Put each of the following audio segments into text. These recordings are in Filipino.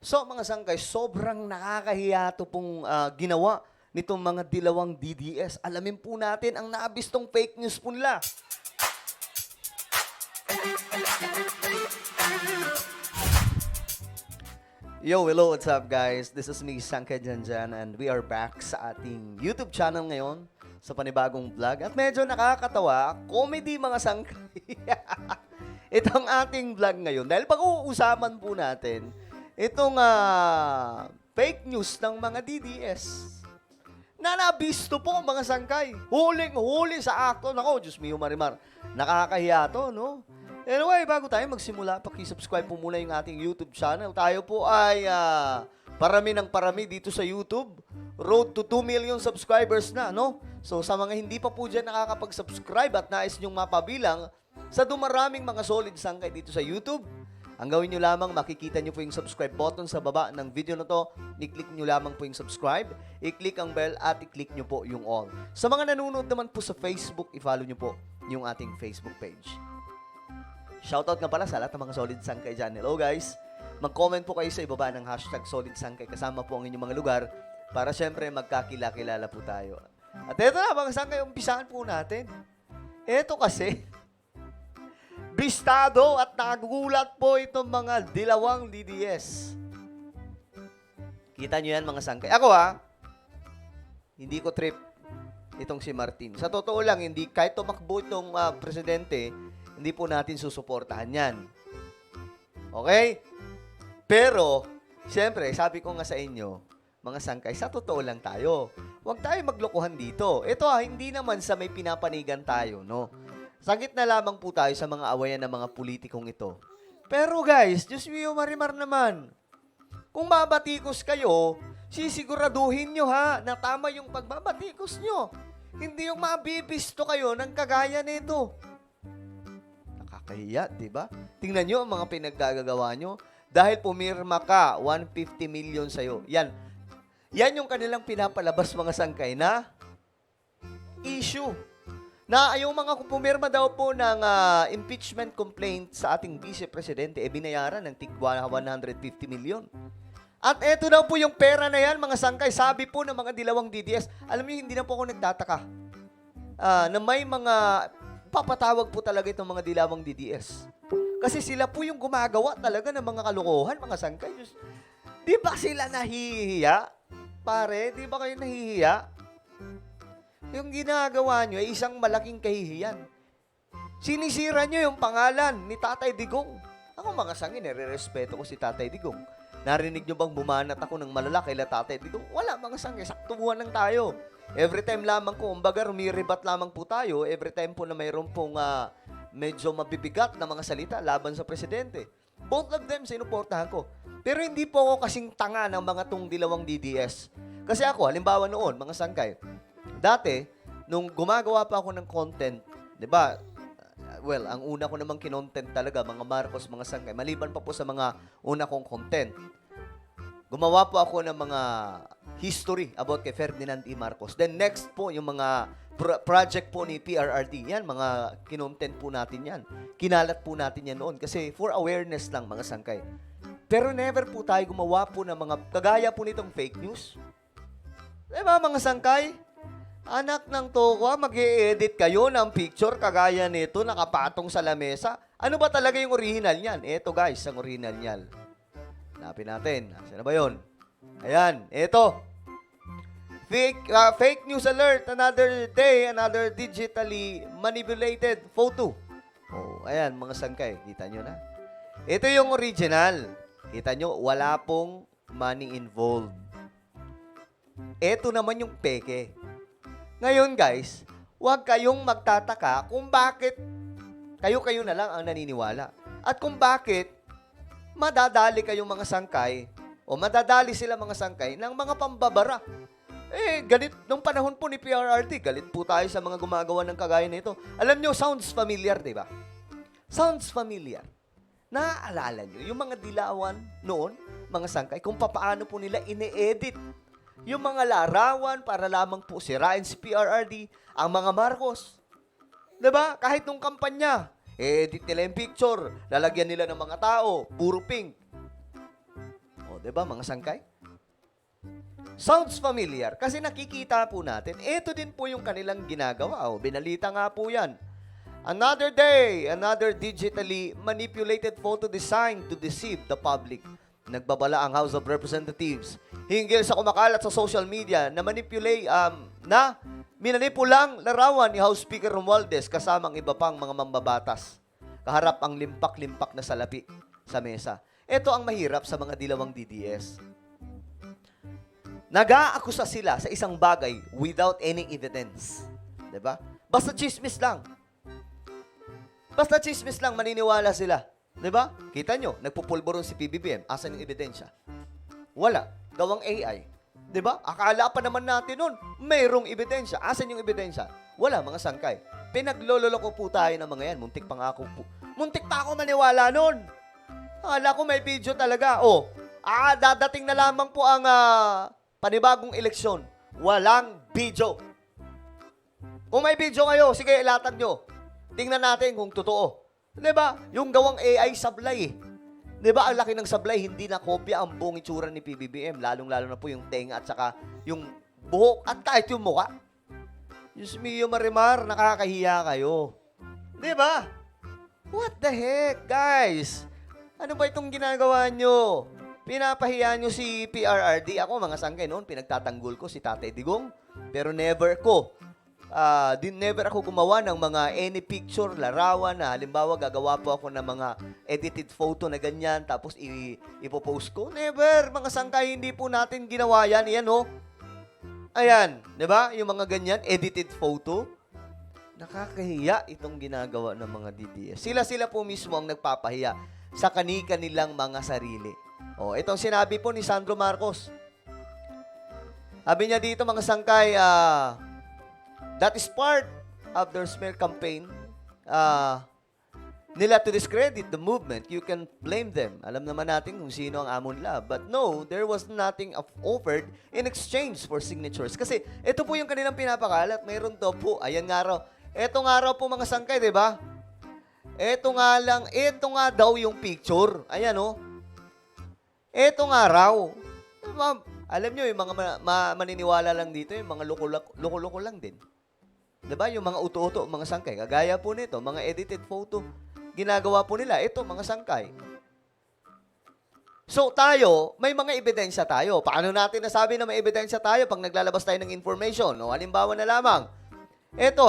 So mga sangkay, sobrang nakakahiya to pong ginawa nitong mga dilawang DDS. Alamin po natin ang naabistong fake news po nila. Yo, hello, what's up guys? This is me, Sangkay Janjan, and we are back sa ating YouTube channel ngayon sa panibagong vlog. At medyo nakakatawa, comedy mga sangkay. Itong ating vlog ngayon, dahil pag-uusapan po natin, itong fake news ng mga DDS. Na nabisto po mga sangkay. Huling-huli sa akto. Nako, Diyos mio Marimar. Nakakahiya to, no? Anyway, bago tayo magsimula, paki-subscribe po muna yung ating YouTube channel. Tayo po ay parami ng parami dito sa YouTube. Road to 2 million subscribers na, no? So, sa mga hindi pa po dyan nakakapag-subscribe at nais nyong mapabilang sa dumaraming mga solid sangkay dito sa YouTube, ang gawin nyo lamang, makikita nyo po yung subscribe button sa baba ng video na to. I-click nyo lamang po yung subscribe, i-click ang bell at i-click nyo po yung all. Sa mga nanonood naman po sa Facebook, i-follow nyo po yung ating Facebook page. Shoutout nga pala sa lahat ng mga solid sangkay dyan. Hello guys! Mag-comment po kayo sa ibaba ng hashtag solid sangkay kasama po ang inyong mga lugar para syempre magkakilala po tayo. At eto na mga sangkay, umpisahan po natin. Eto kasi, bistado at nagugulat po itong mga dilawang DDS. Kita nyo yan mga sangkay. Ako hindi ko trip itong si Martin. Sa totoo lang, hindi kahit tumakbo itong presidente, hindi po natin susuportahan yan. Okay? Pero, siyempre, sabi ko nga sa inyo, mga sangkay, sa totoo lang tayo. Huwag tayo maglokohan dito. Ito hindi naman sa may pinapanigan tayo, no? Sakit na lamang po tayo sa mga awayan ng mga politikong ito. Pero guys, Diyos mio Marimar naman, kung babatikos kayo, sisiguraduhin nyo na tama yung pagbabatikos nyo. Hindi yung mabibisto kayo ng kagaya nito. Nakakahiya, di ba? Tingnan nyo ang mga pinaggagawa nyo. Dahil pumirma ka, 150 million sa'yo. Yan yung kanilang pinapalabas mga sangkay na issue. Na yung mga pumirma daw po ng impeachment complaint sa ating vice presidente, binayaran ng tigwa 150 million. At eto daw po yung pera na yan, mga sangkay, sabi po ng mga dilawang DDS. Alam niyo, hindi na po ako nagtataka na may mga papatawag po talaga itong mga dilawang DDS. Kasi sila po yung gumagawa talaga ng mga kalokohan, mga sangkay. Di ba sila nahihiya? Pare, di ba kayo nahihiya? Yung ginagawa nyo ay isang malaking kahihiyan. Sinisira nyo yung pangalan ni Tatay Digong. Ako mga sangin, nire-respeto ko si Tatay Digong. Narinig nyo bang bumanat ako ng malala kay Tatay Digong? Wala mga sangin, saktubuhan lang tayo. Every time lamang ko, umbaga rumiribat lamang po tayo, every time po na mayroon pong medyo mabibigat na mga salita laban sa presidente. Both of them, sinuportahan ko. Pero hindi po ako kasing tanga ng mga tong dilawang DDS. Kasi ako, halimbawa noon, mga sangkay, dati, nung gumagawa pa ako ng content, di ba, well, ang una ko namang kinontent talaga, mga Marcos, mga sangkay, maliban pa po sa mga una kong content. Gumawa po ako ng mga history about kay Ferdinand E. Marcos. Then next po, yung mga project po ni PRRD. Yan, mga kinontent po natin yan. Kinalat po natin yan noon kasi for awareness lang, mga sangkay. Pero never po tayo gumawa po ng mga, kagaya po nitong fake news. Diba, mga sangkay? Anak ng tokwa, mag-i-edit kayo ng picture kagaya nito, nakapatong sa lamesa. Ano ba talaga yung original niyan? Eto guys, ang original niyan. Hanapin natin. Saan na ba yun? Ayan, eto. Fake news alert. Another day, another digitally manipulated photo. Oh, ayan, mga sangkay. Kita nyo na. Ito yung original. Kita nyo, wala pong money involved. Ito naman yung peke. Ngayon guys, huwag kayong magtataka kung bakit kayo-kayo na lang ang naniniwala. At kung bakit madadali kayong mga sangkay o madadali sila mga sangkay ng mga pambabara. Galit, nung panahon po ni PRRD, galit po tayo sa mga gumagawa ng kagaya nito. Alam nyo, sounds familiar, di ba? Sounds familiar. Naaalala nyo, yung mga dilawan noon, mga sangkay, kung papaano po nila ine-edit yung mga larawan para lamang po sirain si PRRD, ang mga Marcos. Diba? Kahit nung kampanya, edit nila yung picture, lalagyan nila ng mga tao, puro pink. O, 'di ba mga sangkay? Sounds familiar kasi nakikita po natin, ito din po yung kanilang ginagawa. O, binalita nga po yan. Another day, another digitally manipulated photo designed to deceive the public. Nagbabala ang House of Representatives hinggil sa kumakalat sa social media na minanipulang larawan ni House Speaker Romualdez kasamang iba pang mga mambabatas. Kaharap ang limpak-limpak na salapi sa mesa. Ito ang mahirap sa mga dilawang DDS. Nag-aakusa sila sa isang bagay without any evidence. Diba? Basta chismis lang. Basta chismis lang, maniniwala sila. Diba? Kita nyo, nagpupulburon si PBBM. Asan yung ebidensya? Wala. Gawang AI. Diba? Akala pa naman natin nun, mayroong ebidensya. Asan yung ebidensya? Wala, mga sangkay. Pinagloloko po tayo ng mga yan. Muntik pa nga ako po. Muntik pa ako maniwala nun. Akala ko may video talaga. Dadating na lamang po ang panibagong eleksyon. Walang video. Kung may video kayo, sige, ilatag nyo. Tingnan natin kung totoo. Diba? Yung gawang AI sablay. Diba? Ang laki ng sablay, hindi na kopya ang buong itsura ni PBBM. Lalong-lalo na po yung tenga at saka yung buhok at kahit yung mukha. Diyos mio, Marimar, nakakahiya kayo. Diba? What the heck, guys? Ano ba itong ginagawa nyo? Pinapahiya nyo si PRRD. Ako, mga sangkay noon, pinagtatanggol ko si Tatay Digong. Pero never ako gumawa ng mga any picture, larawan na halimbawa gagawa po ako ng mga edited photo na ganyan tapos ipopost ko. Never, mga sangkay, hindi po natin ginawa yan. Yan, Ayan, di ba? Yung mga ganyan, edited photo. Nakakahiya itong ginagawa ng mga DDS. Sila po mismo ang nagpapahiya sa kanilang mga sarili. Itong sinabi po ni Sandro Marcos. Sabi niya dito, mga sangkay, that is part of their smear campaign nila to discredit the movement. You can blame them. Alam naman natin kung sino ang amo nila. But no, there was nothing offered in exchange for signatures. Kasi ito po yung kanilang pinapakalat. Mayroon to po. Ayan nga raw. Ito nga raw po mga sangkay, di ba? Ito nga daw yung picture. Ayan, Ito nga raw. Alam nyo, yung mga maniniwala lang dito, yung mga loko-loko lang din. Diba? Yung mga uto-uto, mga sangkay. Kagaya po nito, mga edited photo. Ginagawa po nila. Ito, mga sangkay. So, tayo, may mga ebidensya tayo. Paano natin nasabi na may ebidensya tayo pag naglalabas tayo ng information? Halimbawa na lamang. Ito,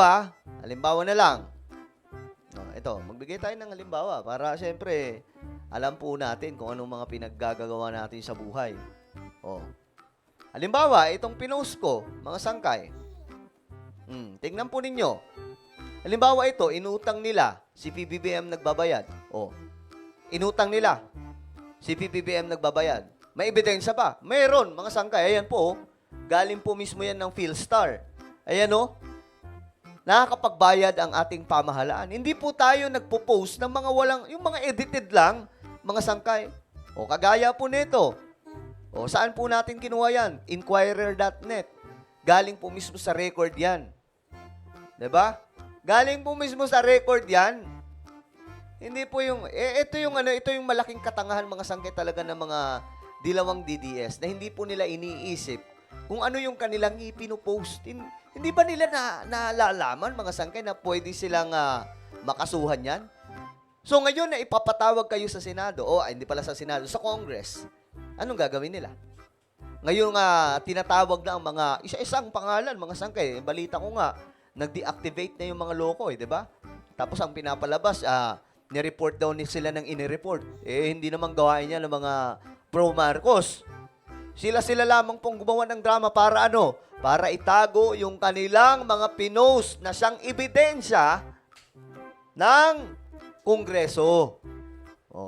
halimbawa na lang. Ito, magbigay tayo ng halimbawa para, syempre, alam po natin kung anong mga pinaggagawa natin sa buhay. Halimbawa, itong pinost ko, mga sangkay. Tingnan po ninyo. Halimbawa ito, inutang nila, si PBBM nagbabayad. Inutang nila, si PBBM nagbabayad. May ebidensya ba? Mayroon, mga sangkay. Ayan po, galing po mismo yan ng PhilStar. Ayan nakakapagbayad ang ating pamahalaan. Hindi po tayo nagpo-post ng mga yung mga edited lang, mga sangkay. Kagaya po nito. Saan po natin kinuha yan? Inquirer.net. Galing po mismo sa record yan. Diba? Galing po mismo sa record yan. Hindi po ito yung malaking katangahan mga sangkay talaga ng mga dilawang DDS na hindi po nila iniisip kung ano yung kanilang ipinopost. Hindi ba nila nalalaman, mga sangkay, na pwede silang makasuhan yan? So ngayon na ipapatawag kayo sa Senado, hindi pala sa Senado, sa Congress, anong gagawin nila? Ngayon tinatawag na ang mga isa-isang pangalan, mga sangkay. Balita ko nga, nag-deactivate na yung mga loko, di ba? Tapos ang pinapalabas, ni-report daw sila ng ini-report. Hindi naman gawain niya ng mga pro-Marcos. Sila lamang pong gumawa ng drama para Para itago yung kanilang mga pinost na siyang ebidensya ng Kongreso.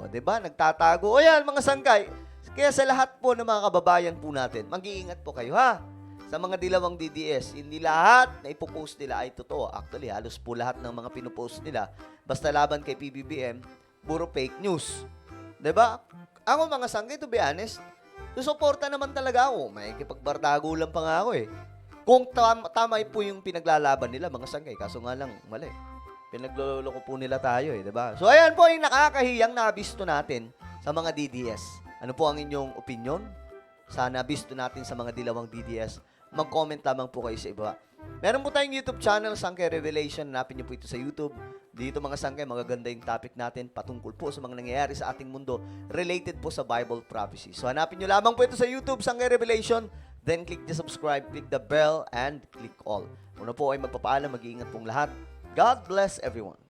Di ba? Nagtatago. Yan, mga sangkay. Kaya sa lahat po ng mga kababayan po natin, mag-iingat po kayo, sa mga dilawang DDS, hindi lahat na ipopost nila ay totoo. Actually, halos po lahat ng mga pinopost nila, basta laban kay PBBM, puro fake news. Diba? Ako, mga sangkay, to be honest, susuporta naman talaga ako. May kipagbardago lang pa nga ako Kung tama po yung pinaglalaban nila, mga sangkay, kaso nga lang, mali. Pinagloloko po nila tayo, diba? So, ayan po yung nakakahiyang nabisto natin sa mga DDS. Ano po ang inyong opinion? Sana bisto natin sa mga dilawang DDS. Mag-comment lamang po kayo sa iba. Meron po tayong YouTube channel, Sangkay Revelation. Hanapin niyo po ito sa YouTube. Dito mga sangkay, magaganda yung topic natin patungkol po sa mga nangyayari sa ating mundo related po sa Bible prophecy. So hanapin niyo lamang po ito sa YouTube, Sangkay Revelation. Then click the subscribe, click the bell, and click all. Una po ay magpapaalam, mag-iingat pong lahat. God bless everyone.